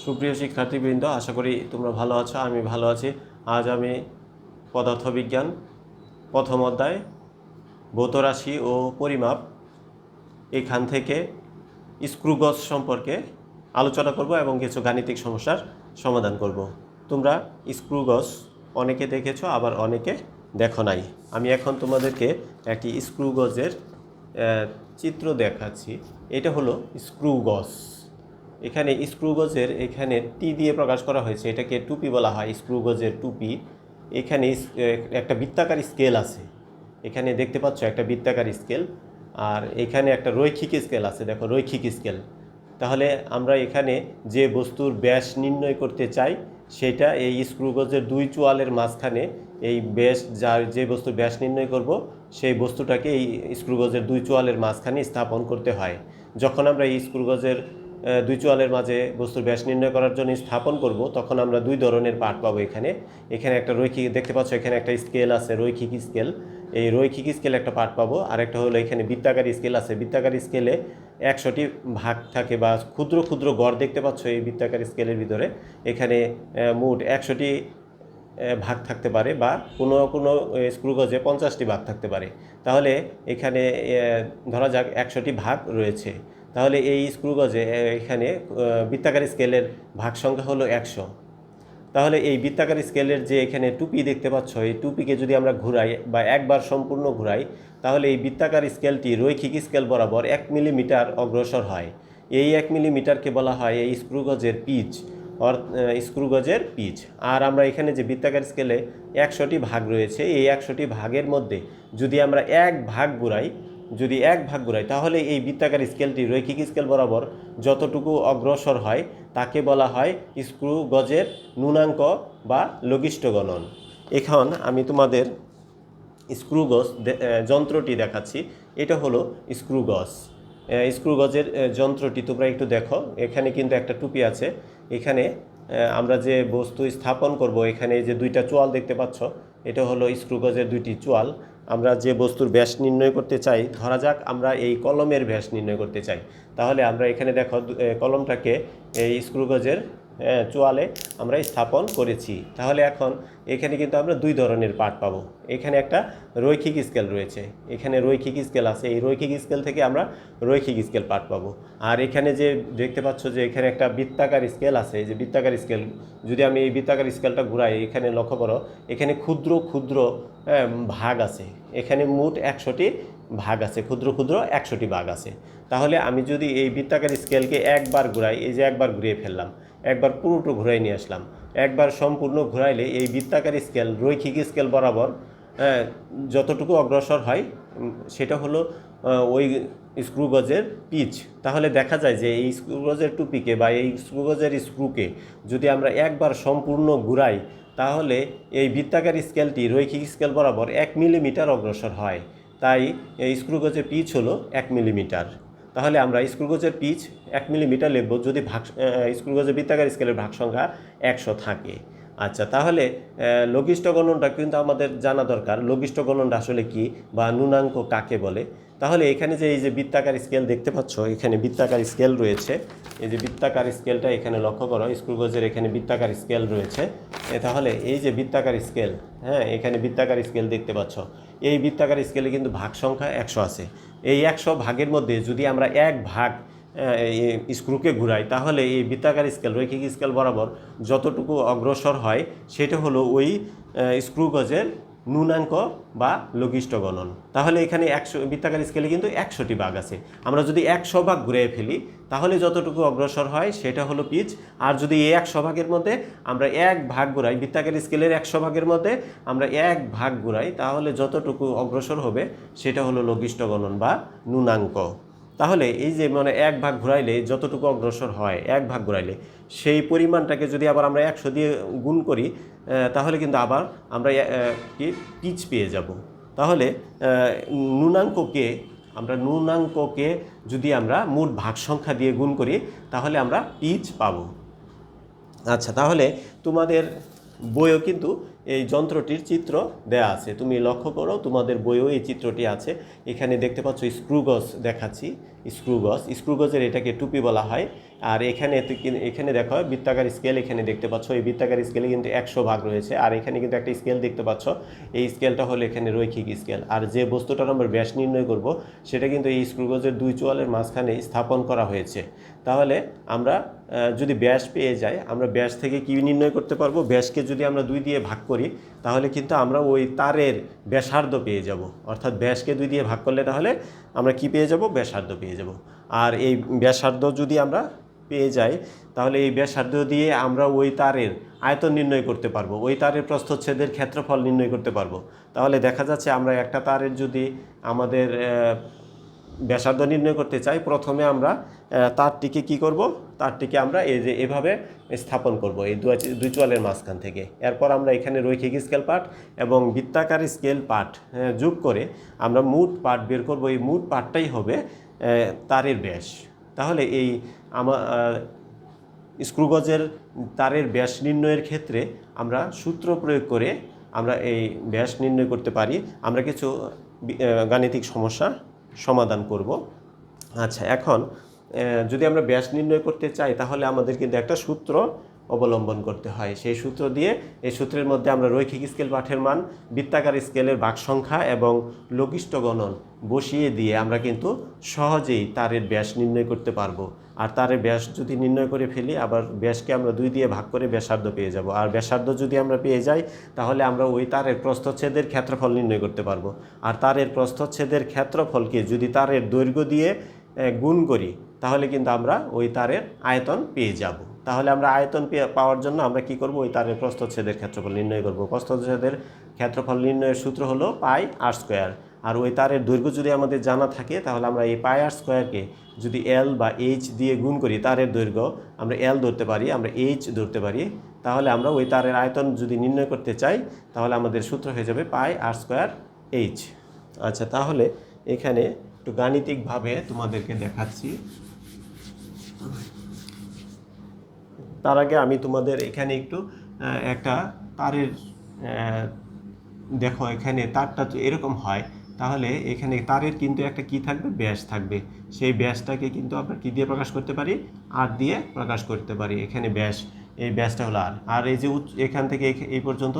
সুপ্রিয় শিক্ষার্থীবৃন্দ, আশা করি তোমরা ভালো আছো। আমি ভালো আছি। আজ আমি পদার্থবিজ্ঞান প্রথম অধ্যায় ভৌত রাশি ও পরিমাপ এখান থেকে স্ক্রু গজ সম্পর্কে আলোচনা করব এবং কিছু গাণিতিক সমস্যার সমাধান করব। তোমরা স্ক্রু গজ অনেকে দেখেছো, আবার অনেকে দেখো নাই। আমি এখন তোমাদেরকে একটি স্ক্রু গজের চিত্র দেখাচ্ছি। এটা হলো স্ক্রু গজ। এখানে স্ক্রু গজের এখানে টি দিয়ে প্রকাশ করা হয়েছে, এটাকে টুপি বলা হয়, স্ক্রু গজের টুপি। এখানে একটা বৃত্তাকার স্কেল আছে, এখানে দেখতে পাচ্ছ একটা বৃত্তাকার স্কেল, আর এখানে একটা রৈখিক স্কেল আছে, দেখো রৈখিক স্কেল। তাহলে আমরা এখানে যে বস্তুর ব্যাস নির্ণয় করতে চাই সেটা এই স্ক্রু গজের দুই চোয়ালের মাঝখানে এই ব্যাস, যে বস্তুর ব্যাস নির্ণয় করব সেই বস্তুটাকে এই স্ক্রু গজের দুই চোয়ালের মাঝখানে স্থাপন করতে হয়। যখন আমরা এই স্ক্রু গজের দুই চোয়ালের মাঝে বস্তুর ব্যাস নির্ণয় করার জন্য স্থাপন করব, তখন আমরা দুই ধরনের পার্ট পাবো। এখানে একটা রৈখিক, দেখতে পাচ্ছ এখানে একটা স্কেল আছে, রৈখিক স্কেল। এই রৈখিক স্কেল একটা পার্ট পাবো, আর একটা হলো এখানে বৃত্তাকার স্কেল আছে। বৃত্তাকার স্কেলে 100টি ভাগ থাকে বা ক্ষুদ্র ক্ষুদ্র গড় দেখতে পাচ্ছ এই বৃত্তাকার স্কেলের ভিতরে। এখানে মোট 100টি ভাগ থাকতে পারে, বা কোনো কোনো স্ক্রু গজে 50টি ভাগ থাকতে পারে। তাহলে এখানে ধরা যাক 100টি ভাগ রয়েছে। তাহলে এই স্ক্রু গজে এখানে বৃত্তাকার স্কেলের ভাগ সংখ্যা হলো 100। তাহলে এই বৃত্তাকার স্কেলের যে এখানে টুপি দেখতে পাচ্ছ, এই টুপিকে যদি আমরা ঘুরাই বা একবার সম্পূর্ণ ঘুরাই, তাহলে এই বৃত্তাকার স্কেলটি রৈখিক স্কেল বরাবর 1 মিলিমিটার অগ্রসর হয়। এই 1 মিলিমিটারকে বলা হয় এই স্ক্রু গজের পিচ, স্ক্রু গজের পিচ। আর আমরা এখানে যে বৃত্তাকার স্কেলে 100টি ভাগ রয়েছে, এই 100টি ভাগের মধ্যে যদি আমরা এক ভাগ ঘুরাই, তাহলে এই বৃত্তাকার স্কেলটি রৈখিক স্কেল বরাবর যতটুকু অগ্রসর হয় তাকে বলা হয় স্ক্রু গজের ন্যূনাঙ্ক বা লঘিষ্ঠ গণন। এখন আমি তোমাদের স্ক্রু গজ যন্ত্রটি দেখাচ্ছি। এটা হলো স্ক্রু গজ। স্ক্রু গজের যন্ত্রটি তোমরা একটু দেখো। এখানে কিন্তু একটা টুপি আছে। এখানে আমরা যে বস্তু স্থাপন করব, এখানে যে দুইটা চোয়াল দেখতে পাচ্ছ, এটা হলো স্ক্রু গজের দুইটি চোয়াল। আমরা যে বস্তুর ব্যাস নির্ণয় করতে চাই, ধরা যাক আমরা এই কলমের ব্যাস নির্ণয় করতে চাই, তাহলে আমরা এখানে দেখো কলমটাকে এই স্ক্রু গজের চোয়ালে আমরা স্থাপন করেছি। তাহলে এখন এখানে কিন্তু আমরা দুই ধরনের পার্ট পাবো। এখানে একটা রৈখিক স্কেল রয়েছে, এখানে রৈখিক স্কেল আছে, এই রৈখিক স্কেল থেকে আমরা রৈখিক স্কেল পার্ট পাবো। আর এখানে যে দেখতে পাচ্ছ যে এখানে একটা বৃত্তাকার স্কেল আছে, এই যে বৃত্তাকার স্কেল, যদি আমি এই বৃত্তাকার স্কেলটা ঘুরাই, এখানে লক্ষ্য করো এখানে ক্ষুদ্র ক্ষুদ্র ভাগ আছে। এখানে মোট 100টি ভাগ আছে, ক্ষুদ্র ক্ষুদ্র 100টি ভাগ আছে। তাহলে আমি যদি এই বৃত্তাকার স্কেলকে একবার ঘুরাই, এই যে একবার ঘুরিয়ে ফেললাম, একবার পুরোটা ঘুরাই নিয়ে আসলাম, একবার সম্পূর্ণ ঘুরাইলে এই বৃত্তাকার স্কেল রৈখিক স্কেল বরাবর যতটুকু অগ্রসর হয় সেটা হলো ওই স্ক্রু গজের পিচ। তাহলে দেখা যায় যে এই স্ক্রু গজের টুপিকে বা এই স্ক্রু গজের স্ক্রুকে যদি আমরা একবার সম্পূর্ণ ঘুরাই, তাহলে এই বৃত্তাকার স্কেলটি রৈখিক স্কেল বরাবর 1 মিলিমিটার অগ্রসর হয়। তাই এই স্ক্রু গজের পিচ হলো 1 মিলিমিটার। তাহলে আমরা স্ক্রু গজের পিচ 1 মিলিমিটার লিখব যদি স্ক্রু গজের বৃত্তাকার স্কেলের ভাগ সংখ্যা 100 থাকে। আচ্ছা, তাহলে লঘিষ্ঠ গণনটা কিন্তু আমাদের জানা দরকার। লঘিষ্ঠ গণনটা আসলে কি, বা ন্যূনাঙ্ক কাকে বলে? তাহলে এখানে যে এই যে বৃত্তাকার স্কেল দেখতে পাচ্ছ, এখানে বৃত্তাকার স্কেল রয়েছে। এই যে বৃত্তাকার স্কেলটা এখানে লক্ষ্য করো, স্ক্রু গজের এখানে বৃত্তাকার স্কেল রয়েছে। তাহলে এই যে বৃত্তাকার স্কেল, হ্যাঁ, এখানে বৃত্তাকার স্কেল দেখতে পাচ্ছ। এই বৃত্তাকার স্কেলে কিন্তু ভাগ সংখ্যা 100 আছে। এই 100 ভাগের মধ্যে যদি আমরা এক ভাগ স্ক্রুকে ঘুরাই, তাহলে এই বৃত্তাকার স্কেল রৈখিক স্কেল বরাবর যতটুকু অগ্রসর হয় সেটা হলো ওই স্ক্রু গজের ন্যূনাঙ্ক বা লঘিষ্ঠ গণন। তাহলে এখানে 100 বৃত্তাকার স্কেলে কিন্তু 100টি ভাগ আছে। আমরা যদি 100 ভাগ ঘুরিয়ে ফেলি, তাহলে যতটুকু অগ্রসর হয় সেটা হলো পিচ। আর যদি এই 100 ভাগের মধ্যে আমরা এক ভাগ ঘুরাই, বৃত্তাকার স্কেলের 100 ভাগের মধ্যে আমরা এক ভাগ ঘুরাই, তাহলে যতটুকু অগ্রসর হবে সেটা হলো লঘিষ্ঠ গণন বা ন্যূনাঙ্ক। তাহলে এই যে মানে এক ভাগ ঘুরাইলে যতটুকু অগ্রসর হয়, এক ভাগ ঘুরাইলে সেই পরিমাণটাকে যদি আবার আমরা 100 দিয়ে গুণ করি, তাহলে কিন্তু আবার আমরা কি পিচ পেয়ে যাব। তাহলে ন্যূনাঙ্ককে যদি আমরা মোট ভাগ সংখ্যা দিয়ে গুণ করি, তাহলে আমরা পিচ পাবো। আচ্ছা, তাহলে তোমাদের বইও কিন্তু এই যন্ত্রটির চিত্র দেয়া আছে, তুমি লক্ষ্য করো তোমাদের বইও এই চিত্রটি আছে। এখানে দেখতে পাচ্ছ স্ক্রু গজ দেখাচ্ছি, স্ক্রু গজের এটাকে টুপি বলা হয়। আর এখানে দেখো বৃত্তাকার স্কেল এখানে দেখতে পাচ্ছ, এই বৃত্তাকার স্কেলে কিন্তু 100 ভাগ রয়েছে। আর এখানে কিন্তু একটা স্কেল দেখতে পাচ্ছ, এই স্কেলটা হলো এখানে রৈখিক স্কেল। আর যে বস্তুটার আমরা ব্যাস নির্ণয় করব সেটা কিন্তু এই স্ক্রুগজের দুই চোয়ালের মাঝখানে স্থাপন করা হয়েছে। তাহলে আমরা যদি ব্যাস পেয়ে যাই, আমরা ব্যাস থেকে কি নির্ণয় করতে পারবো, ব্যাসকে যদি আমরা 2 দিয়ে ভাগ করি তাহলে কিন্তু আমরা ওই তারের ব্যাসার্ধ পেয়ে যাব। অর্থাৎ ব্যাসকে 2 দিয়ে ভাগ করলে তাহলে আমরা কি পেয়ে যাব, ব্যাসার্ধ পেয়ে যাব। আর এই ব্যাসার্ধ যদি আমরা পেয়ে যাই তাহলে এই ব্যাসার্ধ দিয়ে আমরা ওই তারের আয়তন নির্ণয় করতে পারবো, ওই তারের প্রস্থচ্ছেদের ক্ষেত্রফল নির্ণয় করতে পারবো। তাহলে দেখা যাচ্ছে আমরা একটা তারের যদি আমাদের ব্যাসার্ধ নির্ণয় করতে চাই, প্রথমে আমরা তারটিকে কি করব, তারটিকে আমরা এই যে এভাবে স্থাপন করব এই দুই চোয়ালের মাঝখান থেকে। এরপর আমরা এখানে রৈখিক স্কেল পার্ট এবং বৃত্তাকার স্কেল পার্ট যোগ করে আমরা মোট পার্ট বের করব। এই মোট পার্টটাই হবে তারের ব্যাস। তাহলে এই স্ক্রুগজের তারের ব্যাস নির্ণয়ের ক্ষেত্রে আমরা সূত্র প্রয়োগ করে আমরা এই ব্যাস নির্ণয় করতে পারি। আমরা কিছু গাণিতিক সমস্যা সমাধান করব। আচ্ছা, এখন যদি আমরা ব্যাস নির্ণয় করতে চাই তাহলে আমাদের কিন্তু একটা সূত্র অবলম্বন করতে হয়। সেই সূত্র দিয়ে, এই সূত্রের মধ্যে আমরা রৈখিক স্কেল পাঠের মান, বৃত্তাকার স্কেলের ভাগ সংখ্যা এবং লঘিষ্ঠ গণন বসিয়ে দিয়ে আমরা কিন্তু সহজেই তারের ব্যাস নির্ণয় করতে পারবো। আর তারের ব্যাস যদি নির্ণয় করে ফেলি, আবার ব্যাসকে আমরা 2 দিয়ে ভাগ করে ব্যাসার্ধ পেয়ে যাব। আর ব্যাসার্ধ যদি আমরা পেয়ে যাই তাহলে আমরা ওই তারের প্রস্থচ্ছেদের ক্ষেত্রফল নির্ণয় করতে পারবো। আর তারের প্রস্থচ্ছেদের ক্ষেত্রফলকে যদি তারের দৈর্ঘ্য দিয়ে গুণ করি তাহলে কিন্তু আমরা ওই তারের আয়তন পেয়ে যাব। তাহলে আমরা আয়তন পাওয়ার জন্য আমরা কি করব, ওই তারের প্রস্থচ্ছেদের ক্ষেত্রফল নির্ণয় করব। প্রস্থচ্ছেদের ক্ষেত্রফল নির্ণয়ের সূত্র হলো পাই আর স্কোয়ার। আর ওই তারের দৈর্ঘ্য যদি আমাদের জানা থাকে তাহলে আমরা এই পাই আর স্কোয়ারকে যদি এল বা এইচ দিয়ে গুণ করি, তারের দৈর্ঘ্য আমরা এল ধরতে পারি, আমরা এইচ ধরতে পারি, তাহলে আমরা ওই তারের আয়তন যদি নির্ণয় করতে চাই তাহলে আমাদের সূত্র হয়ে যাবে পাই আর স্কোয়ার এইচ। আচ্ছা, তাহলে এখানে একটু গাণিতিকভাবে তোমাদেরকে দেখাচ্ছি। তার আগে আমি তোমাদের এখানে একটু একটা তারের দেখো, এখানে তারটা এরকম হয়, তাহলে এখানে তারের কিন্তু একটা কি থাকবে, ব্যাস থাকবে। সেই ব্যাসটাকে কিন্তু আমরা কি দিয়ে প্রকাশ করতে পারি, আর দিয়ে প্রকাশ করতে পারি। এখানে ব্যাস, এই ব্যাসটা হলো আর। আর এই যে এখান থেকে এই পর্যন্ত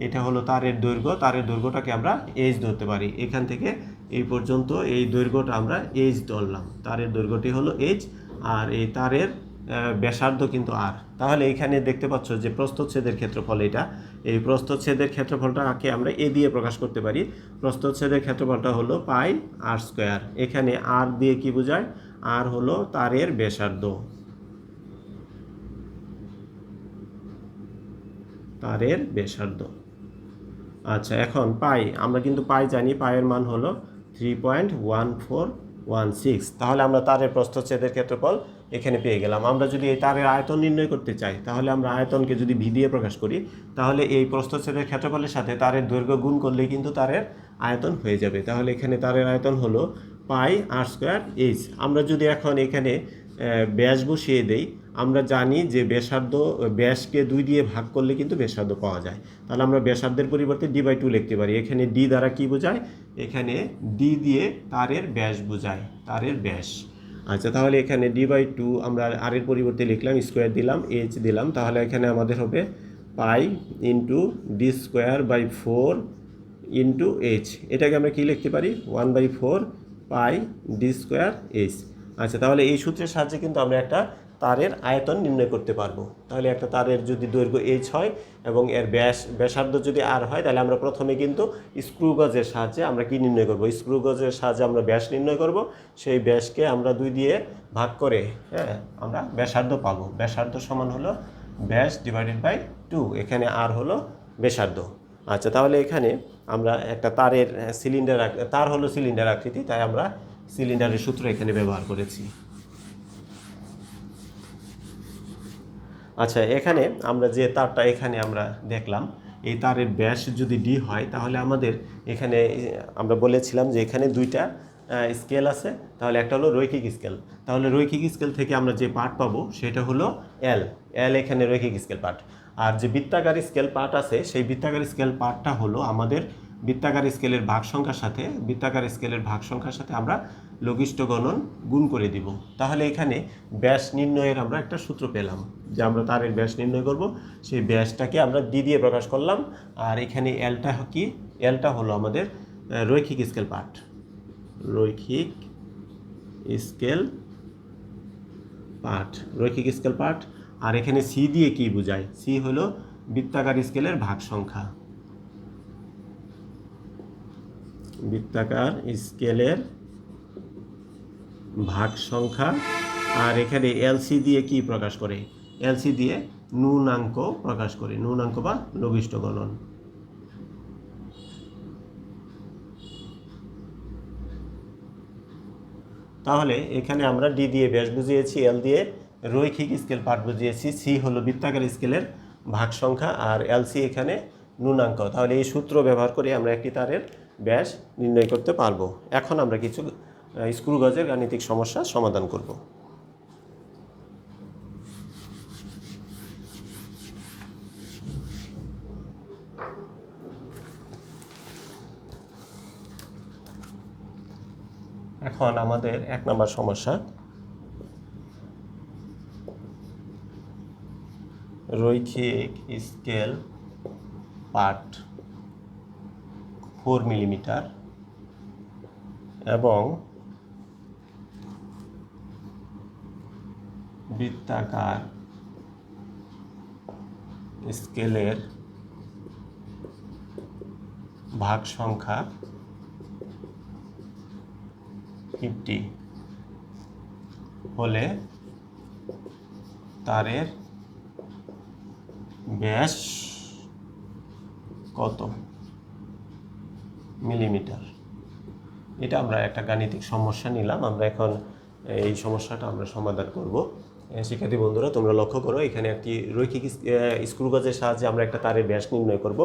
এটা হলো তারের দৈর্ঘ্য, তারের দৈর্ঘ্যটাকে আমরা এইচ ধরতে পারি। এখান থেকে এই পর্যন্ত এই দৈর্ঘ্যটা আমরা এইচ ধরলাম, তারের দৈর্ঘ্যটি হলো এইচ, আর এই তারের ব্যাসার্ধ কিন্তু আর। তাহলে এখানে দেখতে পাচ্ছ যে প্রস্থচ্ছেদের ক্ষেত্রফল, এটা এই প্রস্থচ্ছেদের ক্ষেত্রফলটাকে আমরা এ দিয়ে প্রকাশ করতে পারি। প্রস্থচ্ছেদের ক্ষেত্রফলটা হলো পাই আর স্কোয়ার। এখানে আর দিয়ে কি বোঝায়, আর হলো তারের ব্যাসার্ধ, তারের ব্যাসার্ধ। আচ্ছা, এখন পাই, আমরা কিন্তু পাই জানি, পায়ের মান হলো 3.1416। তাহলে আমরা তারের প্রস্থচ্ছেদের ক্ষেত্রফল এখানে পেয়ে গেলাম। আমরা যদি এই তারের আয়তন নির্ণয় করতে চাই তাহলে আমরা আয়তনকে যদি ভি দিয়ে প্রকাশ করি তাহলে এই প্রস্থচ্ছেদের ক্ষেত্রফলের সাথে তারের দৈর্ঘ্য গুণ করলে কিন্তু তারের আয়তন হয়ে যাবে। তাহলে এখানে তারের আয়তন হলো পাই আর স্কোয়ার এইচ। আমরা যদি এখন এখানে ব্যাস বসিয়ে দেই, আমরা জানি যে ব্যাসার্ধ, ব্যাসকে 2 দিয়ে ভাগ করলে কিন্তু ব্যাসার্ধ পাওয়া যায়। তাহলে আমরা ব্যাসার্ধের পরিবর্তে d/2 লিখতে পারি। এখানে d দ্বারা কি বোঝায়, এখানে d দিয়ে তারের ব্যাস বোঝায়, তারের ব্যাস। আচ্ছা, তাহলে এখানে d/2 আমরা আর এর পরিবর্তে লিখলাম, স্কোয়ার দিলাম, এইচ দিলাম। তাহলে এখানে আমাদের হবে pi into d²/4 into H. এটাকে আমরা কি লিখতে পারি, 1/4 পাই d²h। আচ্ছা, তাহলে এই সূত্রের সাহায্যে কিন্তু আমরা একটা তারের আয়তন নির্ণয় করতে পারবো। তাহলে একটা তারের যদি দৈর্ঘ্য এইচ হয় এবং এর ব্যাসার্ধ যদি আর হয়, তাহলে আমরা প্রথমে কিন্তু স্ক্রুগজের সাহায্যে আমরা কি নির্ণয় করব, স্ক্রুগজের সাহায্যে আমরা ব্যাস নির্ণয় করব। সেই ব্যাসকে আমরা 2 দিয়ে ভাগ করে আমরা ব্যাসার্ধ পাবো। ব্যাসার্ধ সমান হলো ব্যাস /2, এখানে আর হলো ব্যাসার্ধ। আচ্ছা, তাহলে এখানে আমরা একটা তারের তার হলো সিলিন্ডার আকৃতি, তাই আমরা সিলিন্ডারের সূত্র এখানে ব্যবহার করেছি। আচ্ছা, এখানে আমরা যে তারটা এখানে আমরা দেখলাম, এই তারের ব্যাস যদি ডি হয় তাহলে আমাদের এখানে আমরা বলেছিলাম যে এখানে 2টা স্কেল আছে। তাহলে একটা হলো রৈখিক স্কেল, তাহলে রৈখিক স্কেল থেকে আমরা যে পার্ট পাবো সেটা হলো এল। এখানে রৈখিক স্কেল পার্ট। আর যে বৃত্তাকার স্কেল পার্ট আছে, সেই বৃত্তাকার স্কেল পার্টটা হলো আমাদের বৃত্তাকার স্কেলের ভাগ সংখ্যার সাথে আমরা লঘিষ্ঠ গণন গুণ করে দিব। তাহলে এখানে ব্যাস নির্ণয়ের আমরা একটা সূত্র পেলাম যে আমরা তারের ব্যাস নির্ণয় করব। সেই ব্যাসটাকে আমরা ডি দিয়ে প্রকাশ করলাম। আর এখানে এলটা কি? এলটা হলো আমাদের রৈখিক স্কেল পার্ট, রৈখিক স্কেল পার্ট। আর এখানে সি দিয়ে কি বোঝায়? সি হলো বৃত্তাকার স্কেলের ভাগ সংখ্যা, বৃত্তাকার স্কেলের ভাগ সংখ্যা। আর এখানে এলসি দিয়ে কি প্রকাশ করে? এলসি দিয়ে ন্যূনাঙ্ক প্রকাশ করে, ন্যূনাঙ্ক বা লঘিষ্ঠ গণন। তাহলে এখানে আমরা ডি দিয়ে ব্যাস বুঝিয়েছি, এল দিয়ে রৈখিক স্কেল পার্ট বুঝিয়েছি, সি হলো বৃত্তাকার স্কেলের ভাগ সংখ্যা, আর এলসি এখানে ন্যূনাঙ্ক। তাহলে এই সূত্র ব্যবহার করে আমরা একটি তারের ব্যাস নির্ণয় করতে পারবো। এখন আমরা কিছু স্ক্রু গজের গাণিতিক সমস্যা সমাধান করব। এখন আমাদের 1 নম্বর সমস্যা, রৈখিক স্কেল পার্ট 4 মিলিমিটার এবং বৃত্তাকার স্কেলের ভাগ সংখ্যা 50 হলে তারের ব্যাস কত মিলিমিটার? এটা আমরা একটা গাণিতিক সমস্যা নিলাম। আমরা এখন এই সমস্যাটা আমরা সমাধান করব। শিক্ষার্থী বন্ধুরা, তোমরা লক্ষ্য করো, এখানে একটি রৈখিক স্ক্রু গজের সাহায্যে আমরা একটা তারের ব্যাস নির্ণয় করব।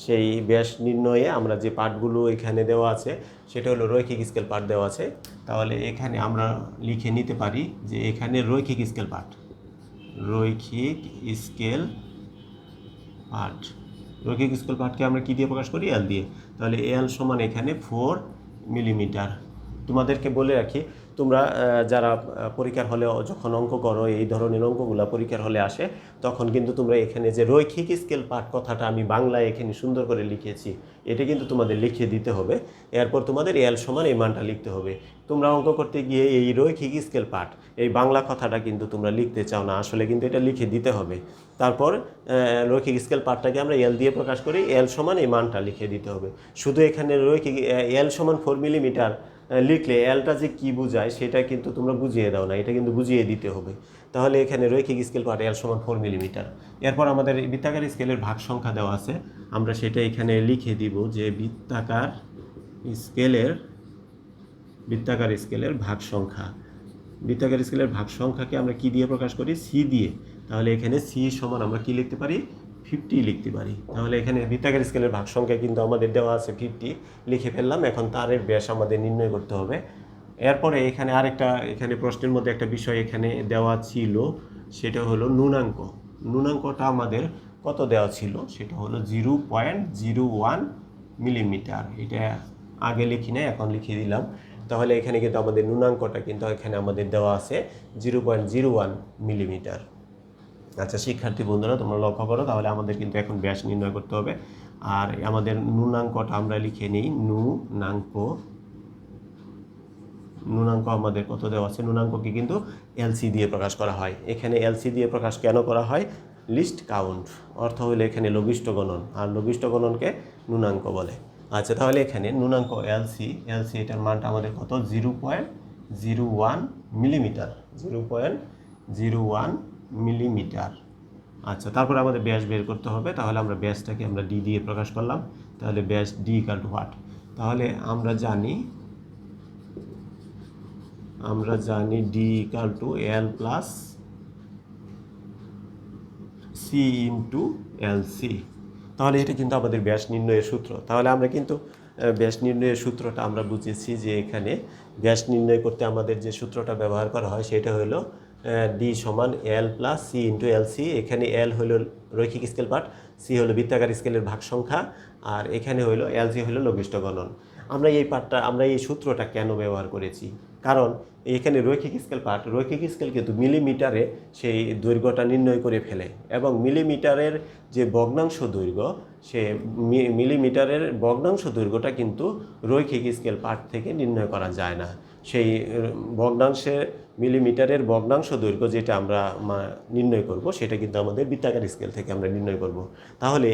সেই ব্যাস নির্ণয়ে আমরা যে পার্টগুলো এখানে দেওয়া আছে সেটা হলো রৈখিক স্কেল পার্ট দেওয়া আছে। তাহলে এখানে আমরা লিখে নিতে পারি যে এখানে রৈখিক স্কেল পার্ট, রৈখিক স্কেল পার্টকে আমরা কি দিয়ে প্রকাশ করি? এল দিয়ে। তাহলে এল সমান এখানে 4 মিলিমিটার। তোমাদেরকে বলে রাখি, তোমরা যারা পরীক্ষার হলে যখন অঙ্ক করো, এই ধরনের অঙ্কগুলো পরীক্ষার হলে আসে, তখন কিন্তু তোমরা এখানে যে রৈখিক স্কেল পার্ট কথাটা আমি বাংলায় এখানে সুন্দর করে লিখেছি, এটা কিন্তু তোমাদের লিখে দিতে হবে। এরপর তোমাদের এল সমান এই মানটা লিখতে হবে। তোমরা অঙ্ক করতে গিয়ে এই রৈখিক স্কেল পার্ট, এই বাংলা কথাটা কিন্তু তোমরা লিখতে চাও না, আসলে কিন্তু এটা লিখে দিতে হবে। তারপর রৈখিক স্কেল পার্টটাকে আমরা এল দিয়ে প্রকাশ করি, এল সমান এই মানটা লিখে দিতে হবে। শুধু এখানে রৈখিক এল সমান 4 মিলিমিটার লিখলে এলটা যে কী বোঝায় সেটা কিন্তু তোমরা বুঝিয়ে দাও না, এটা কিন্তু বুঝিয়ে দিতে হবে। তাহলে এখানে রৈখিক স্কেল পার্ট এল সমান 4 মিলিমিটার। এরপর আমাদের বৃত্তাকার স্কেলের ভাগ সংখ্যা দেওয়া আছে, আমরা সেটা এখানে লিখে দিব যে বৃত্তাকার স্কেলের ভাগ সংখ্যা। বৃত্তাকার স্কেলের ভাগ সংখ্যাকে আমরা কি দিয়ে প্রকাশ করি? সি দিয়ে। তাহলে এখানে সি সমান আমরা কি লিখতে পারি? 50 লিখতে পারি। তাহলে এখানে বৃত্তাকার স্কেলের ভাগ সংখ্যা কিন্তু আমাদের দেওয়া আছে 50, লিখে ফেললাম। এখন তারের ব্যাস আমাদের নির্ণয় করতে হবে। এরপরে এখানে আরেকটা, এখানে প্রশ্নের মধ্যে একটা বিষয় এখানে দেওয়া ছিল, সেটা হলো ন্যূনাঙ্ক। ন্যূনাঙ্কটা আমাদের কত দেওয়া ছিল? সেটা হলো 0.01 মিলিমিটার। এটা আগে লিখি না, এখন লিখে দিলাম। তাহলে এখানে কিন্তু আমাদের ন্যূনাঙ্কটা কিন্তু এখানে আমাদের দেওয়া আছে 0.01 মিলিমিটার। আচ্ছা শিক্ষার্থী বন্ধুরা, তোমরা লক্ষ্য করো, তাহলে আমাদের কিন্তু এখন ব্যাস নির্ণয় করতে হবে। আর আমাদের ন্যূনাঙ্কটা আমরা লিখে নিই। ন্যূনাঙ্ক আমাদের কত দেওয়া আছে? ন্যূনাঙ্ককে কিন্তু এলসি দিয়ে প্রকাশ করা হয়। এখানে এলসি দিয়ে প্রকাশ কেন করা হয়? লিস্ট কাউন্ট, অর্থ হলো এখানে লঘিষ্ঠ গণন, আর লঘিষ্ঠ গণনকে ন্যূনাঙ্ক বলে। আচ্ছা, তাহলে এখানে ন্যূনাঙ্ক এলসি এটার মানটা আমাদের কত? 0.01 মিলিমিটার, 0.01 মিলিমিটার। আচ্ছা, তারপরে আমাদের ব্যাস বের করতে হবে। তাহলে আমরা ব্যাসটাকে আমরা ডি দিয়ে প্রকাশ করলাম। তাহলে ব্যাস ডি ইকুয়াল টু হোয়াট? তাহলে আমরা জানি D equal to L plus C into LC. তাহলে এটা কিন্তু আমাদের ব্যাস নির্ণয়ের সূত্র। তাহলে আমরা কিন্তু ব্যাস নির্ণয়ের সূত্রটা আমরা বুঝেছি যে এখানে ব্যাস নির্ণয় করতে আমাদের যে সূত্রটা ব্যবহার করা হয় সেটা হলো ডি সমান L plus C into L C. এখানে এল হলো রৈখিক স্কেল পার্ট, সি হলো বৃত্তাকার স্কেলের ভাগ সংখ্যা, আর এখানে হলো এল সি হলো লঘিষ্ঠ গণন। আমরা এই সূত্রটা কেন ব্যবহার করেছি? কারণ এখানে রৈখিক স্কেল কিন্তু মিলিমিটারে সেই দৈর্ঘ্যটা নির্ণয় করে ফেলে, এবং মিলিমিটারের যে ভগ্নাংশ দৈর্ঘ্য, সে মিলিমিটারের ভগ্নাংশ দৈর্ঘ্যটা কিন্তু রৈখিক স্কেল পার্ট থেকে নির্ণয় করা যায় না। সেই মিলিমিটারের ভগ্নাংশ দৈর্ঘ্য যেটা আমরা নির্ণয় করব, সেটা কিন্তু আমাদের বৃত্তাকার স্কেল থেকে আমরা নির্ণয় করব। তাহলে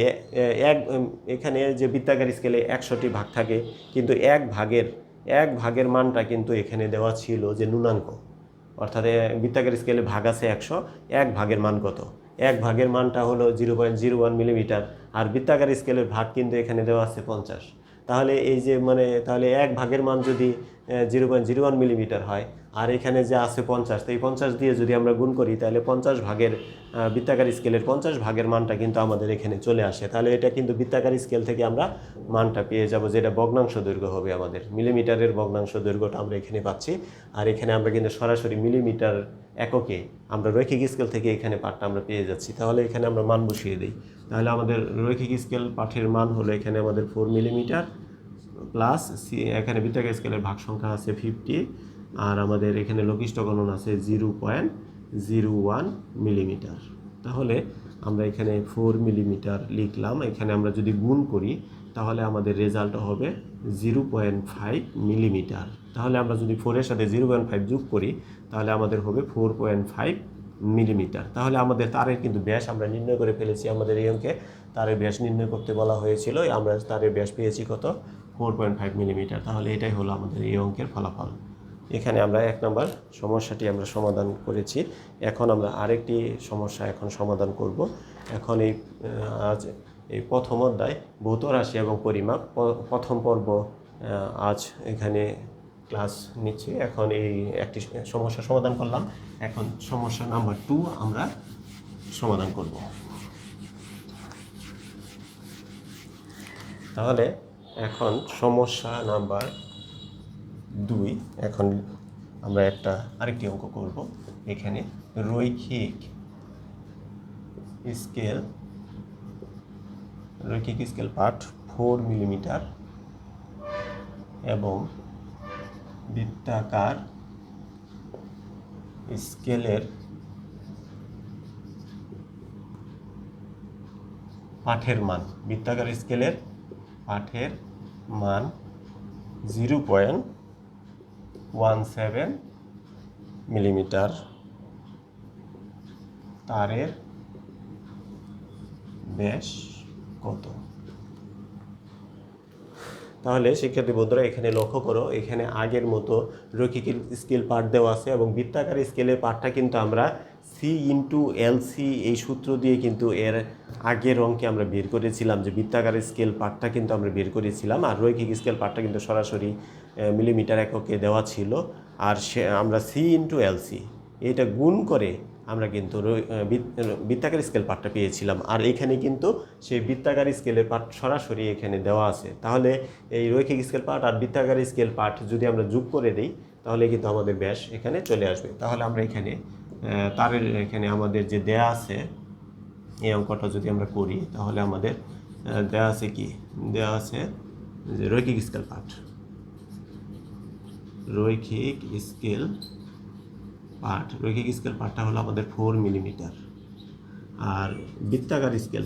এখানে যে বৃত্তাকার স্কেলে 100টি ভাগ থাকে, কিন্তু এক ভাগের মানটা কিন্তু এখানে দেওয়া ছিল যে ন্যূনাঙ্ক, অর্থাৎ বৃত্তাকার স্কেলে ভাগ আছে 100, এক ভাগের মান কত? এক ভাগের মানটা হলো 0.01 মিলিমিটার, আর বৃত্তাকার স্কেলের ভাগ কিন্তু এখানে দেওয়া আছে 50। তাহলে এই যে তাহলে এক ভাগের মান যদি 0.01 মিলিমিটার হয়, আর এখানে যে আছে 50, তো এই 50 দিয়ে যদি আমরা গুণ করি, তাহলে 50 ভাগের বৃত্তাকার স্কেলের 50 ভাগের মানটা কিন্তু আমাদের এখানে চলে আসে। তাহলে এটা কিন্তু বৃত্তাকার স্কেল থেকে আমরা মানটা পেয়ে যাব, যেটা ভগ্নাংশ দৈর্ঘ্য হবে আমাদের। মিলিমিটারের ভগ্নাংশ দৈর্ঘ্যটা আমরা এখানে পাচ্ছি, আর এখানে আমরা কিন্তু সরাসরি মিলিমিটার এককে আমরা রৈখিক স্কেল থেকে এখানে পাঠটা আমরা পেয়ে যাচ্ছি। তাহলে এখানে আমরা মান বসিয়ে দিই। তাহলে আমাদের রৈখিক স্কেল পাঠের মান হলো এখানে আমাদের 4 মিলিমিটার প্লাস এখানে বৃত্তাকার স্কেলের ভাগ সংখ্যা আছে 50, আর আমাদের এখানে লঘিষ্ঠ গণন আছে 0.01 মিলিমিটার। তাহলে আমরা এখানে 4 মিলিমিটার লিখলাম। এখানে আমরা যদি গুণ করি, তাহলে আমাদের রেজাল্ট হবে 0.5 মিলিমিটার। তাহলে আমরা যদি 4-এর সাথে 0.5 যোগ করি, তাহলে আমাদের হবে 4.5 মিলিমিটার। তাহলে আমাদের তারের কিন্তু ব্যাস আমরা নির্ণয় করে ফেলেছি। আমাদের এই অঙ্কে তারের ব্যাস নির্ণয় করতে বলা হয়েছিল, আমরা তারের ব্যাস পেয়েছি কত? 4.5 মিলিমিটার। তাহলে এটাই হলো আমাদের এই অঙ্কের ফলাফল। এখানে আমরা 1 নম্বর সমস্যাটি আমরা সমাধান করেছি। এখন আমরা আরেকটি সমস্যা সমাধান করব। এখন এই প্রথম অধ্যায় ভৌত রাশি এবং পরিমাপ প্রথম পর্ব আজ এখানে ক্লাস নিচ্ছি। এখন এই একটি সমস্যা সমাধান করলাম। এখন সমস্যা নাম্বার 2 আমরা সমাধান করব। তাহলে এখন সমস্যা নাম্বার 2, এখন আমরা আরেকটি অঙ্ক করব। এখানে রৈখিক স্কেল পাঠ 4 মিলিমিটার এবং বৃত্তাকার স্কেলের পাঠের মান, বৃত্তাকার স্কেলের পাঠের মান 0.17 মিলিমিটার, তারের ব্যাস কত? তাহলে শিক্ষার্থী বন্ধুরা এখানে লক্ষ্য করো, এখানে আগের মতো রৈখিক স্কেল পার্ট দেওয়া আছে, এবং বৃত্তাকার স্কেলের পার্টটা কিন্তু আমরা সি ইন্টু এল সি এই সূত্র দিয়ে কিন্তু এর আগের অঙ্কে আমরা বের করেছিলাম, যে বৃত্তাকার স্কেল পার্টটা কিন্তু আমরা বের করেছিলাম, আর রৈখিক স্কেল পার্টটা কিন্তু সরাসরি মিলিমিটার এককে দেওয়া ছিল। আর আমরা সি ইন্টু এল সি এটা গুণ করে আমরা কিন্তু বৃত্তাকার স্কেল পার্টটা পেয়েছিলাম, আর এখানে কিন্তু সেই বৃত্তাকার স্কেলের পার্ট সরাসরি এখানে দেওয়া আছে। তাহলে এই রৈখিক স্কেল পার্ট আর বৃত্তাকার স্কেল পার্ট যদি আমরা যোগ করে দিই, তাহলে কিন্তু আমাদের ব্যাস এখানে চলে আসবে। তাহলে আমরা এখানে তারের এখানে আমাদের যে দেয়া আছে, এই অঙ্কটা যদি আমরা করি, তাহলে আমাদের দেয়া আছে কি? দেয়া আছে যে রৈখিক স্কেল পার্টটা হলো আমাদের 4 মিলিমিটার, আর বৃত্তাকার স্কেল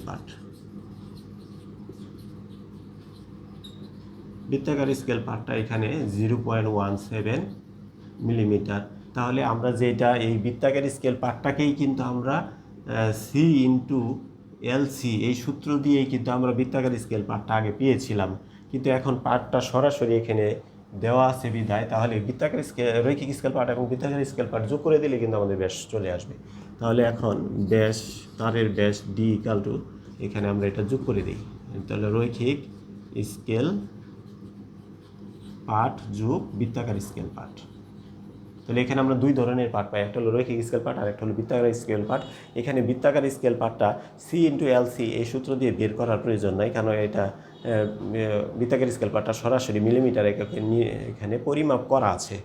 পার্টটা এখানে 0.17 মিলিমিটার। তাহলে আমরা যেটা এই বৃত্তাকার স্কেল পার্টটাকেই কিন্তু আমরা সি ইন্টু এল সি এই সূত্র দিয়েই কিন্তু আমরা বৃত্তাকার স্কেল পার্টটা আগে পেয়েছিলাম, কিন্তু এখন পার্টটা সরাসরি এখানে দেওয়া আছে বিধায়, তাহলে রৈখিক স্কেল পার্ট এবং বৃত্তাকার স্কেল পার্ট যোগ করে দিলে কিন্তু আমাদের ব্যাস চলে আসবে। তাহলে এখন তারের ব্যাস ডি ইকাল টু, এখানে আমরা এটা যোগ করে দিই, তাহলে রৈখিক স্কেল পার্ট যোগ বৃত্তাকার স্কেল পার্ট। তাহলে এখানে আমরা দুই ধরনের পার্ট পাই, একটা হলো রৈখিক স্কেল পার্ট আর একটা হলো বৃত্তাকার স্কেল পার্ট। এখানে বৃত্তাকার স্কেল পার্টটা সি ইন্টু এল সি এই সূত্র দিয়ে বের করার প্রয়োজন নাই, কারণ এটা বৃত্তাকার স্কেল পার্টটা সরাসরি মিলিমিটার এককে নিয়ে এখানে পরিমাপ করা আছে।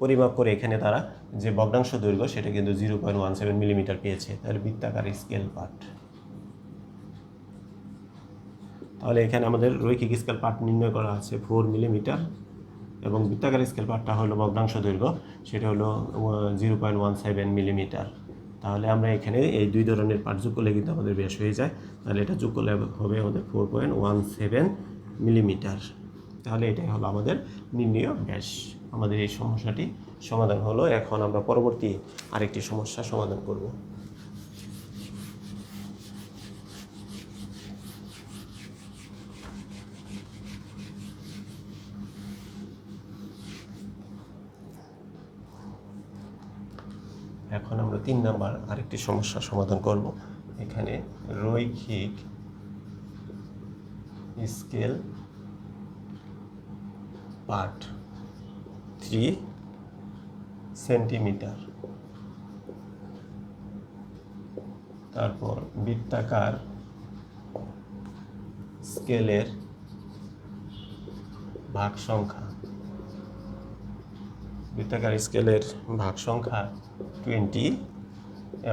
পরিমাপ করে এখানে তারা যে ভগ্নাংশ দৈর্ঘ্য সেটা কিন্তু 0.17 মিলিমিটার পেয়েছে। তাহলে বৃত্তাকার স্কেল পার্ট, তাহলে এখানে আমাদের রৈখিক স্কেল পার্ট নির্ণয় করা আছে 4 মিলিমিটার এবং বৃত্তাকার স্কেল পার্টটা হলো ভগ্নাংশ দৈর্ঘ্য, সেটা হলো 0.17 মিলিমিটার। তাহলে আমরা এখানে এই দুই ধরনের পার্ট যোগ করলে কিন্তু আমাদের ব্যাস হয়ে যায়। তাহলে এটা যোগ করলে হবে আমাদের 4.17 মিলিমিটার। তাহলে এটাই হলো আমাদের নির্ণীয় ব্যাস। আমাদের এই সমস্যাটি সমাধান হলো। এখন আমরা পরবর্তী আরেকটি সমস্যা সমাধান করব। এখন আমরা 3 নাম্বার আরেকটি সমস্যা সমাধান করব। এখানে রৈখিক স্কেল পার্ট 3 সেন্টিমিটার, তারপর বৃত্তাকার স্কেলের ভাগ সংখ্যা, বৃত্তাকার স্কেলের ভাগ সংখ্যা 20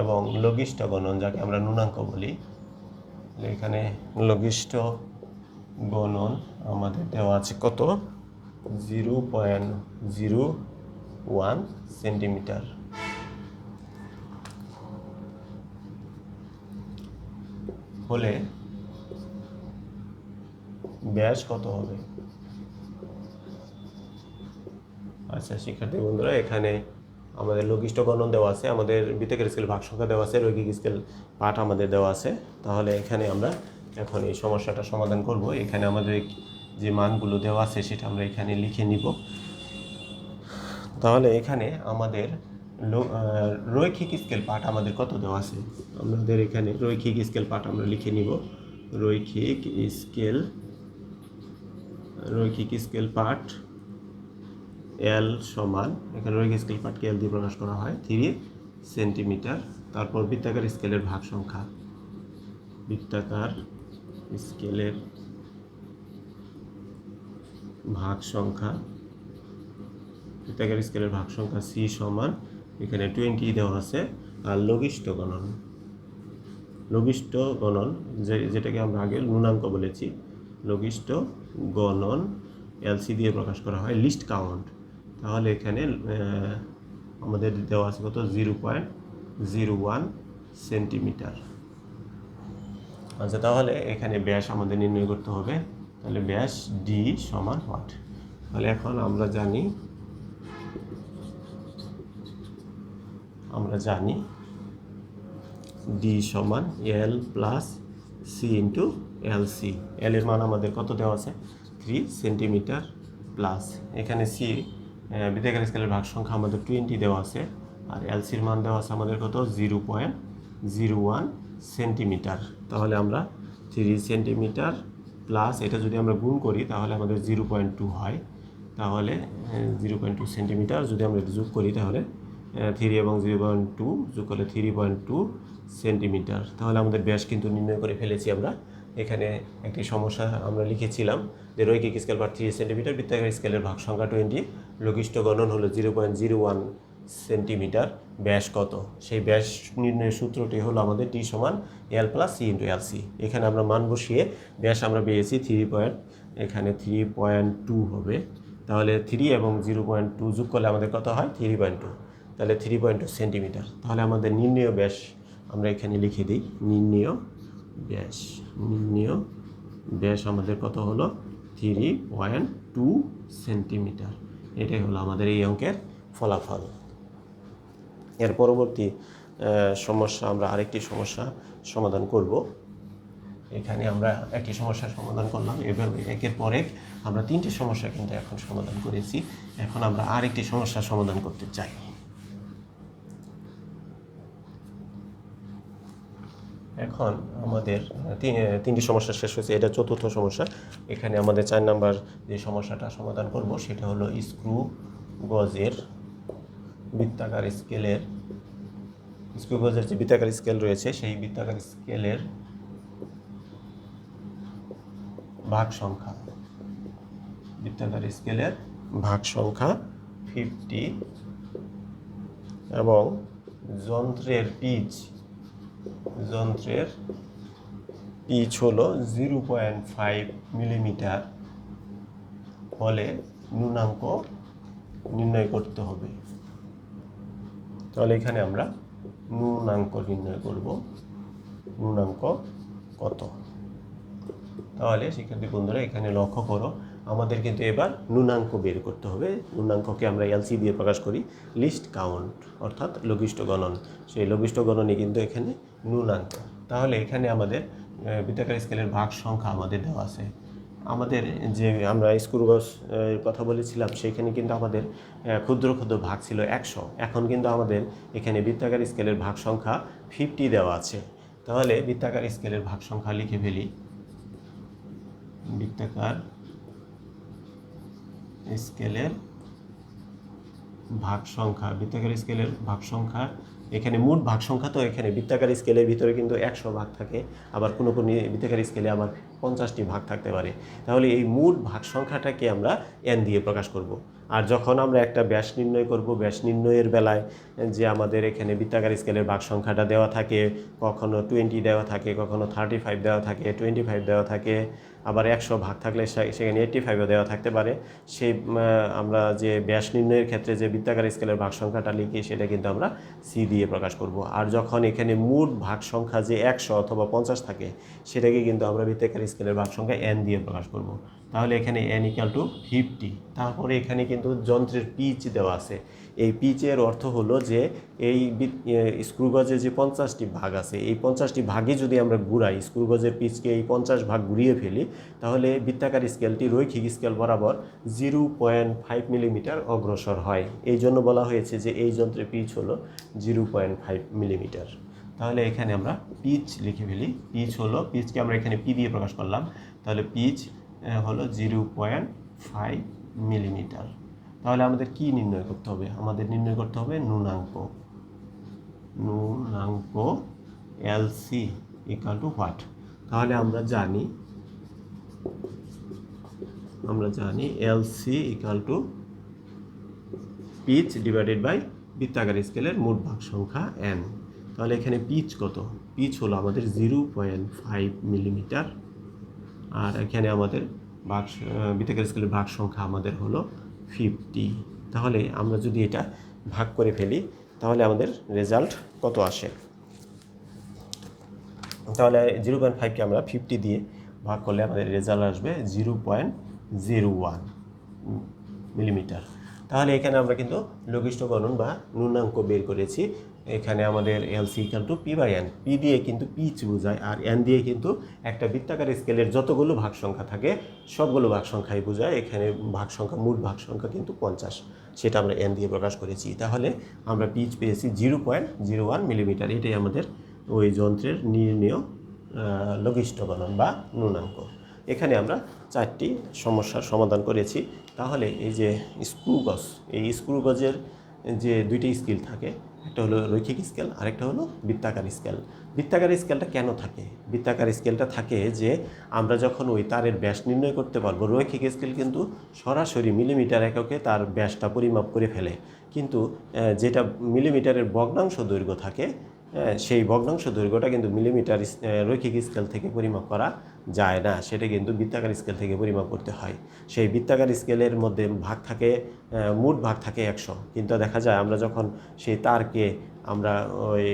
এবং লঘিষ্ঠ গণন যাকে আমরা ন্যূনাঙ্ক বলি। এখানে লঘিষ্ঠ গণন আমাদের দেওয়া আছে কত, 0.01 সেন্টিমিটার। হলে ব্যাস কত হবে? আচ্ছা শিক্ষার্থী বন্ধুরা, এখানে আমাদের লঘিষ্ঠ গণন দেওয়া আছে, আমাদের বৃত্তাকার স্কেল ভাগ সংখ্যা দেওয়া আছে, রৈখিক স্কেল পার্ট আমাদের দেওয়া আছে। তাহলে এখানে আমরা এখন এই সমস্যাটা সমাধান করব। এখানে আমাদের যে মানগুলো দেওয়া আছে সেটা আমরা এখানে লিখে নিব। তাহলে এখানে আমাদের রৈখিক স্কেল পার্ট আমাদের কত দেওয়া আছে, আমাদের এখানে রৈখিক স্কেল পার্ট আমরা লিখে নিব। রৈখিক স্কেল পার্ট এল সমান, এখানে রৈখিক স্কেল পার্টকে এল দিয়ে প্রকাশ করা হয় 3 সেন্টিমিটার। তারপর বৃত্তাকার স্কেলের ভাগ সংখ্যা, বৃত্তাকার স্কেলের ভাগ সংখ্যা, বৃত্তাকার স্কেলের ভাগ সংখ্যা সি সমান এখানে 20 দেওয়া আছে। আর লঘিষ্ঠ গণন যেটাকে আমরা আগে ন্যূনাঙ্ক বলেছি, লঘিষ্ঠ গণন এলসি দিয়ে প্রকাশ করা হয় লিস্ট কাউন্ট। তাহলে এখানে আমাদের দেওয়া আছে কত, 0.01 সেন্টিমিটার। আচ্ছা তাহলে এখানে ব্যাস আমাদের নির্ণয় করতে হবে। তাহলে ব্যাস ডি সমান হোয়াট? তাহলে এখন আমরা জানি ডি সমান L plus C into L C. L এর মান আমাদের কত দেওয়া আছে, 3 সেন্টিমিটার প্লাস এখানে সি বৃত্তাকার স্কেলের ভাগ সংখ্যা আমাদের 20 দেওয়া আছে, আর এলসির মান দেওয়া আছে আমাদের কত, 0.01 সেন্টিমিটার। তাহলে আমরা 3 সেন্টিমিটার প্লাস এটা যদি আমরা গুণ করি তাহলে আমাদের 0.2 হয়। তাহলে 0.2 সেন্টিমিটার যদি আমরা যোগ করি তাহলে 3 এবং 0.2 যোগ করলে 3.2 সেন্টিমিটার। তাহলে আমাদের ব্যাস কিন্তু নির্ণয় করে ফেলেছি আমরা। এখানে একটি সমস্যা আমরা লিখেছিলাম যে রৈখিক স্কেল পার্ট 3 সেন্টিমিটার, বৃত্তাকার স্কেলের ভাগ সংখ্যা 20, লঘিষ্ঠ গণন হলো 0.01 সেন্টিমিটার, ব্যাস কত? সেই ব্যাস নির্ণয়ের সূত্রটি হলো আমাদের ডি সমান L plus C into L C. এখানে আমরা মান বসিয়ে ব্যাস আমরা পেয়েছি 3.2 হবে। তাহলে 3 এবং 0.2 যোগ করলে আমাদের কত হয়, 3.2। তাহলে 3.2 সেন্টিমিটার। তাহলে আমাদের নির্ণেয় ব্যাস আমরা এখানে লিখে দিই, নির্ণেয় ব্যাস আমাদের কত হলো, 3.2 সেন্টিমিটার। এটাই হলো আমাদের এই অঙ্কের ফলাফল। এর পরবর্তী সমস্যা আমরা আরেকটি সমস্যা সমাধান করব। এখানে আমরা একটি সমস্যার সমাধান করলাম, এভাবে একের পর এক আমরা 3টি সমস্যা কিন্তু এখন সমাধান করেছি। এখন আমরা আরেকটি সমস্যার সমাধান করতে চাই। এখন আমাদের 3টি সমস্যা শেষ হয়েছে, এটা 4র্থ সমস্যা। এখানে আমাদের 4 নাম্বার যে সমস্যাটা সমাধান করব সেটা হলো স্ক্রু গজের যে বৃত্তাকার স্কেল রয়েছে সেই বৃত্তাকার স্কেলের ভাগ সংখ্যা, 50 এবং যন্ত্রের পিচ হলো 0.5 মিলিমিটার হলে ন্যূনাঙ্ক নির্ণয় করতে হবে। তাহলে এখানে আমরা ন্যূনাঙ্ক নির্ণয় করব। ন্যূনাঙ্ক কত? তাহলে শিক্ষার্থী বন্ধুরা এখানে লক্ষ্য করো, আমাদের কিন্তু এবার ন্যূনাঙ্ক বের করতে হবে। ন্যূনাঙ্ককে আমরা এলসি দিয়ে প্রকাশ করি, লিস্ট কাউন্ট, অর্থাৎ লঘিষ্ঠ গণন। সেই লঘিষ্ঠ গণনই কিন্তু এখানে ন্যূনাঙ্ক। তাহলে এখানে আমাদের বৃত্তাকার স্কেলের ভাগ সংখ্যা আমাদের দেওয়া আছে। আমাদের যে আমরা স্ক্রুগজ কথা বলেছিলাম, সেখানে কিন্তু আমাদের ক্ষুদ্র ক্ষুদ্র ভাগ ছিল 100। এখন কিন্তু আমাদের এখানে বৃত্তাকার স্কেলের ভাগ সংখ্যা 50 দেওয়া আছে। তাহলে বৃত্তাকার স্কেলের ভাগ সংখ্যা লিখে ফেলি। বৃত্তাকার স্কেলের ভাগ সংখ্যা এখানে মোট ভাগ সংখ্যা, তো এখানে বৃত্তাকার স্কেলের ভিতরে কিন্তু 100 ভাগ থাকে, আবার কোনো বৃত্তাকার স্কেলে আবার 50টি ভাগ থাকতে পারে। তাহলে এই মোট ভাগ সংখ্যাটাকে আমরা n দিয়ে প্রকাশ করব। আর যখন আমরা একটা ব্যাস নির্ণয় করব, ব্যাস নির্ণয়ের বেলায় যে আমাদের এখানে বৃত্তাকার স্কেলের ভাগ সংখ্যাটা দেওয়া থাকে, কখনো 20 দেওয়া থাকে, কখনো 35 দেওয়া থাকে, 25 দেওয়া থাকে, আবার 100 ভাগ থাকলে সেখানে 85ও দেওয়া থাকতে পারে। সেই আমরা যে ব্যাস নির্ণয়ের ক্ষেত্রে যে বৃত্তাকার স্কেলের ভাগ সংখ্যাটা লিখি, সেটা কিন্তু আমরা সি দিয়ে প্রকাশ করব। আর যখন এখানে মোট ভাগ সংখ্যা যে 100 অথবা 50 থাকে, সেটাকে কিন্তু আমরা বৃত্তাকার স্কেলের ভাগ সংখ্যা n দিয়ে প্রকাশ করব। তাহলে এখানে n = 50। তারপরে এখানে কিন্তু যন্ত্রের পিচ দেওয়া আছে। এই পিচের অর্থ হলো যে এই স্ক্রুগজে যে 50টি ভাগ আছে, এই 50টি ভাগে যদি আমরা ঘুরাই, স্ক্রুগজের পিচকে এই 50 ভাগ ঘুরিয়ে ফেলি, তাহলে বৃত্তাকার স্কেলটি রৈখিক স্কেল বরাবর 0.5 মিলিমিটার অগ্রসর হয়। এই জন্য বলা হয়েছে যে এই যন্ত্রের পিচ হলো 0.5 মিলিমিটার। তাহলে এখানে আমরা পিচ লিখে ফেলি। পিচকে আমরা এখানে পি দিয়ে প্রকাশ করলাম। তাহলে পিচ হলো 0.5 মিলিমিটার। তাহলে আমাদের কি নির্ণয় করতে হবে? আমাদের নির্ণয় করতে হবে ন্যূনাঙ্ক এলসি = হোয়াট? তাহলে আমরা জানি এলসি = পিচ ডিভাইডেড বাই বৃত্তাকার স্কেলের মোট ভাগ সংখ্যা n। তাহলে এখানে পিচ কত? পিচ হলো আমাদের 0.5 মিলিমিটার। আর এখানে আমাদের বৃত্তাকার স্কেলের ভাগ সংখ্যা আমাদের হলো 50। তাহলে আমরা যদি এটা ভাগ করে ফেলি, তাহলে আমাদের রেজাল্ট কত আসে? তাহলে 0.5কে আমরা 50 দিয়ে ভাগ করলে আমাদের রেজাল্ট আসবে 0.01 মিলিমিটার। তাহলে এখানে আমরা কিন্তু লঘিষ্ঠ গণন বা ন্যূনাঙ্ক বের করেছি। এখানে আমাদের এলসি = p/n। পি দিয়ে কিন্তু পিচ বোঝায়, আর n দিয়ে কিন্তু একটা বৃত্তাকার স্কেলের যতগুলো ভাগ সংখ্যা থাকে সবগুলো ভাগ সংখ্যাই বোঝায়। এখানে মোট ভাগ সংখ্যা কিন্তু 50, সেটা আমরা n দিয়ে প্রকাশ করেছি। তাহলে আমরা পিচ পেয়েছি 0.01 মিলিমিটার। এটাই আমাদের ওই যন্ত্রের নির্ণেয় লঘিষ্ঠ গণন বা ন্যূনাঙ্ক। এখানে আমরা 4টি সমস্যার সমাধান করেছি। তাহলে এই যে এই স্ক্রুগজের যে 2টি স্কেল থাকে, একটা হলো রৈখিক স্কেল, আরেকটা হলো বৃত্তাকার স্কেল। বৃত্তাকার স্কেলটা কেন থাকে? বৃত্তাকার স্কেলটা থাকে যে আমরা যখন ওই তারের ব্যাস নির্ণয় করতে পারবো। রৈখিক স্কেল কিন্তু সরাসরি মিলিমিটার এককে তার ব্যাসটা পরিমাপ করে ফেলে, কিন্তু যেটা মিলিমিটারের ভগ্নাংশ দৈর্ঘ্য থাকে, সেই ভগ্নাংশ দৈর্ঘ্যটা কিন্তু মিলিমিটার রৈখিক স্কেল থেকে পরিমাপ করা যায় না, সেটা কিন্তু বৃত্তাকার স্কেল থেকে পরিমাপ করতে হয়। সেই বৃত্তাকার স্কেলের মধ্যে মোট ভাগ থাকে 100, কিন্তু দেখা যায় আমরা যখন সেই তারকে আমরা ওই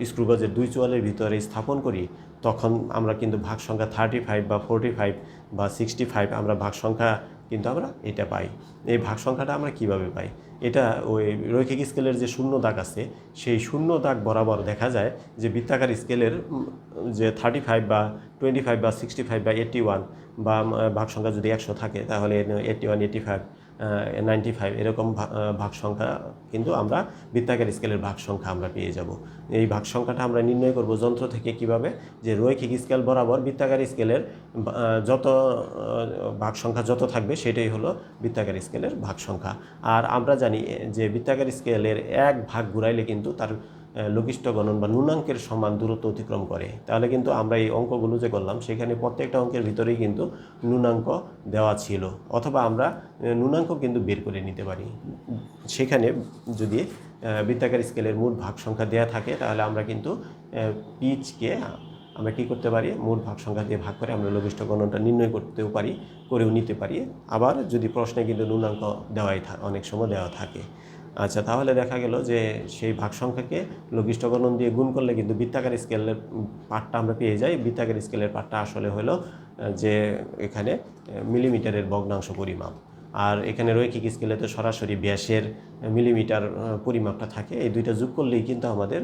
স্ক্রুগজের 2 চোয়ালের ভিতরে স্থাপন করি, তখন আমরা কিন্তু ভাগ সংখ্যা 35 বা 45 বা 65 আমরা ভাগ সংখ্যা কিন্তু আমরা এটা পাই। এই ভাগ সংখ্যাটা আমরা কিভাবে পাই? এটা ওই রৈখিক স্কেলের যে শূন্য দাগ আছে, সেই শূন্য দাগ বরাবর দেখা যায় যে বৃত্তাকার স্কেলের যে 35 বা 25 বা 65 বা 81 বা ভাগ সংখ্যা যদি 100 থাকে, তাহলে 81, 85, 95 এরকম ভাগ সংখ্যা কিন্তু আমরা বৃত্তাকার স্কেলের ভাগ সংখ্যা আমরা পেয়ে যাব। এই ভাগ সংখ্যাটা আমরা নির্ণয় করব যন্ত্র থেকে কিভাবে? যে রৈখিক স্কেল বরাবর বৃত্তাকার স্কেলের যত ভাগ সংখ্যা যত থাকবে, সেটাই হলো বৃত্তাকার স্কেলের ভাগ সংখ্যা। আর আমরা জানি যে বৃত্তাকার স্কেলের 1 ভাগ ঘুরাইলে কিন্তু তার লঘিষ্ঠ গণন বা ন্যূনাঙ্কের সমান দূরত্ব অতিক্রম করে। তাহলে কিন্তু আমরা এই অঙ্কগুলো যে করলাম সেখানে প্রত্যেকটা অঙ্কের ভিতরেই কিন্তু ন্যূনাঙ্ক দেওয়া ছিল, অথবা আমরা ন্যূনাঙ্ক কিন্তু বের করে নিতে পারি। সেখানে যদি বৃত্তাকার স্কেলের মোট ভাগ সংখ্যা দেওয়া থাকে তাহলে আমরা কিন্তু পিচকে আমরা কী করতে পারি, মোট ভাগ সংখ্যা দিয়ে ভাগ করে আমরা লঘিষ্ঠ গণনটা নির্ণয় করতেও পারি, করেও নিতে পারি। আবার যদি প্রশ্নে কিন্তু ন্যূনাঙ্ক দেওয়াই অনেক সময় দেওয়া থাকে। আচ্ছা, তাহলে দেখা গেল যে সেই ভাগ সংখ্যাকে লঘিষ্ঠ গণন দিয়ে গুণ করলে কিন্তু বৃত্তাকার স্কেলের পার্টটা আমরা পেয়ে যাই। বৃত্তাকার স্কেলের পার্টটা আসলে হলো যে এখানে মিলিমিটারের ভগ্নাংশ পরিমাপ, আর এখানে রৈখিক স্কেলে তো সরাসরি ব্যাসের মিলিমিটার পরিমাপটা থাকে। এই দুইটা যোগ করলেই কিন্তু আমাদের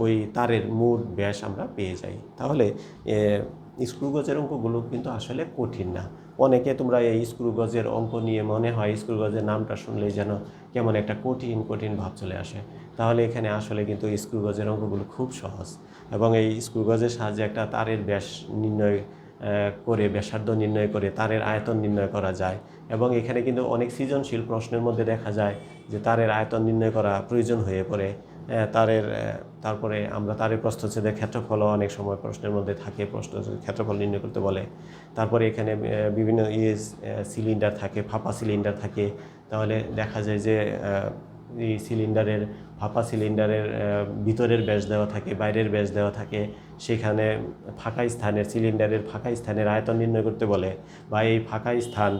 ওই তারের মোট ব্যাস আমরা পেয়ে যাই। তাহলে স্ক্রু গজের অঙ্কগুলো কিন্তু আসলে কঠিন না। অনেকে তোমরা এই স্ক্রু গজের অঙ্ক নিয়ে মনে হয় স্ক্রু গজের নামটা শুনলেই যেন কেমন একটা কঠিন কঠিন ভাব চলে আসে। তাহলে এখানে আসলে কিন্তু স্ক্রু গজের অঙ্কগুলো খুব সহজ, এবং এই স্ক্রু গজের সাহায্যে একটা তারের ব্যাস নির্ণয় করে, ব্যাসার্ধ নির্ণয় করে তারের আয়তন নির্ণয় করা যায়। এবং এখানে কিন্তু অনেক সৃজনশীল প্রশ্নের মধ্যে দেখা যায় যে তারের আয়তন নির্ণয় করা প্রয়োজন হয়ে পড়ে। তারপরে আমরা তারের প্রস্থচ্ছেদের ক্ষেত্রফলও অনেক সময় প্রশ্নের মধ্যে থাকে, প্রস্থচ্ছেদের ক্ষেত্রফল নির্ণয় করতে বলে। তারপরে এখানে বিভিন্ন সিলিন্ডার থাকে, ফাঁপা সিলিন্ডার থাকে। তাহলে দেখা যায় যে এই সিলিন্ডারের, ফাঁপা সিলিন্ডারের ভিতরের ব্যাস দেওয়া থাকে, বাইরের ব্যাস দেওয়া থাকে। সেখানে ফাঁকা স্থানের, সিলিন্ডারের ফাঁকা স্থানের আয়তন নির্ণয় করতে বলে, বা এই ফাঁকা স্থান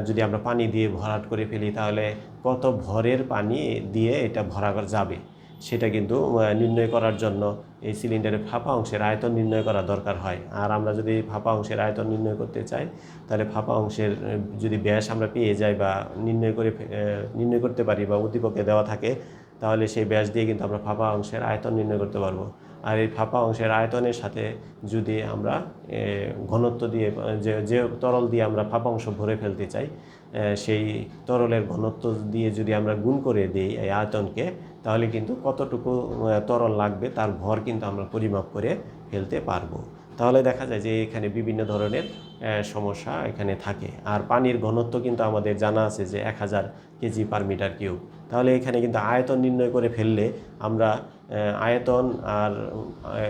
যদি আমরা পানি দিয়ে ভরাট করে ফেলি তাহলে কত ভরের পানি দিয়ে এটা ভরা যাবে সেটা কিন্তু নির্ণয় করার জন্য এই সিলিন্ডারের ফাঁপা অংশের আয়তন নির্ণয় করা দরকার হয়। আর আমরা যদি ফাঁপা অংশের আয়তন নির্ণয় করতে চাই তাহলে ফাঁপা অংশের যদি ব্যাস আমরা পেয়ে যাই বা নির্ণয় করতে পারি বা উদ্দীপকে দেওয়া থাকে, তাহলে সেই ব্যাস দিয়ে কিন্তু আমরা ফাঁপা অংশের আয়তন নির্ণয় করতে পারবো। আর এই ফাঁপা অংশের আয়তনের সাথে যদি আমরা ঘনত্ব দিয়ে, যে তরল দিয়ে আমরা ফাঁপা অংশ ভরে ফেলতে চাই, সেই তরলের ঘনত্ব দিয়ে যদি আমরা গুণ করে দিই এই আয়তনকে, তাহলে কিন্তু কতটুকু তরল লাগবে তার ভর কিন্তু আমরা পরিমাপ করে ফেলতে পারবো। তাহলে দেখা যায় যে এখানে বিভিন্ন ধরনের সমস্যা এখানে থাকে। আর পানির ঘনত্ব কিন্তু আমাদের জানা আছে যে 1000 কেজি পার মিটার কিউব। তাহলে এখানে কিন্তু আয়তন নির্ণয় করে ফেললে আমরা আয়তন আর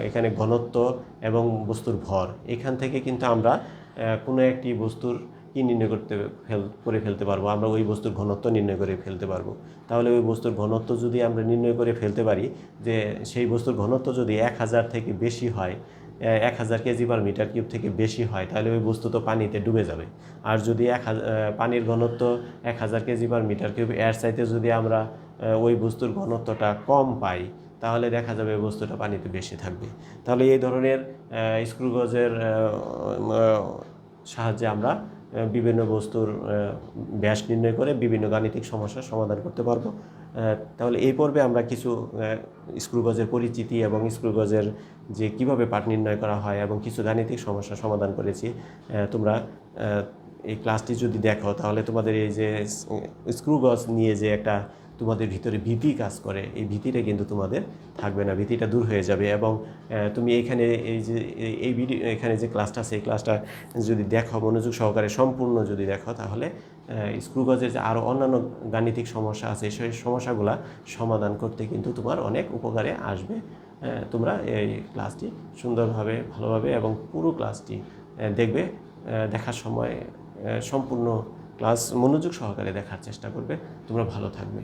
এখানে ঘনত্ব এবং বস্তুর ভর, এখান থেকে কিন্তু আমরা কোনো একটি বস্তুর কি নির্ণয় করে ফেলতে পারবো, আমরা ওই বস্তুর ঘনত্ব নির্ণয় করে ফেলতে পারবো। তাহলে ওই বস্তুর ঘনত্ব যদি আমরা নির্ণয় করে ফেলতে পারি, যে সেই বস্তুর ঘনত্ব যদি 1000 থেকে বেশি হয়, 1000 কেজি পার মিটার কিউব থেকে বেশি হয়, তাহলে ওই বস্তু তো পানিতে ডুবে যাবে। আর যদি পানির ঘনত্ব 1000 কেজি পার মিটার কিউব, এর চাইতে যদি আমরা ওই বস্তুর ঘনত্বটা কম পাই, তাহলে দেখা যাবে বস্তুটা পানিতে বেশি থাকবে। তাহলে এই ধরনের স্ক্রু গজের সাহায্যে আমরা বিভিন্ন বস্তুর ব্যাস নির্ণয় করে বিভিন্ন গাণিতিক সমস্যার সমাধান করতে পারবো। তাহলে এই পর্বে আমরা কিছু স্ক্রু গজের পরিচিতি এবং স্ক্রু গজের যে কীভাবে পার্ট নির্ণয় করা হয় এবং কিছু গাণিতিক সমস্যার সমাধান করেছি। তোমরা এই ক্লাসটি যদি দেখো তাহলে তোমাদের এই যে স্ক্রু গজ নিয়ে যে একটা তোমাদের ভিতরে ভীতি কাজ করে, এই ভীতিটা কিন্তু তোমাদের থাকবে না, ভীতিটা দূর হয়ে যাবে। এবং তুমি এখানে এখানে যে ক্লাসটা আছে, এই ক্লাসটা যদি দেখো মনোযোগ সহকারে সম্পূর্ণ যদি দেখো, তাহলে স্ক্রু গজের যে আরও অন্যান্য গাণিতিক সমস্যা আছে সেই সমস্যাগুলো সমাধান করতে কিন্তু তোমার অনেক উপকারে আসবে। তোমরা এই ক্লাসটি সুন্দরভাবে, ভালোভাবে এবং পুরো ক্লাসটি দেখবে। দেখার সময় সম্পূর্ণ ক্লাস মনোযোগ সহকারে দেখার চেষ্টা করবে। তোমরা ভালো থাকবে।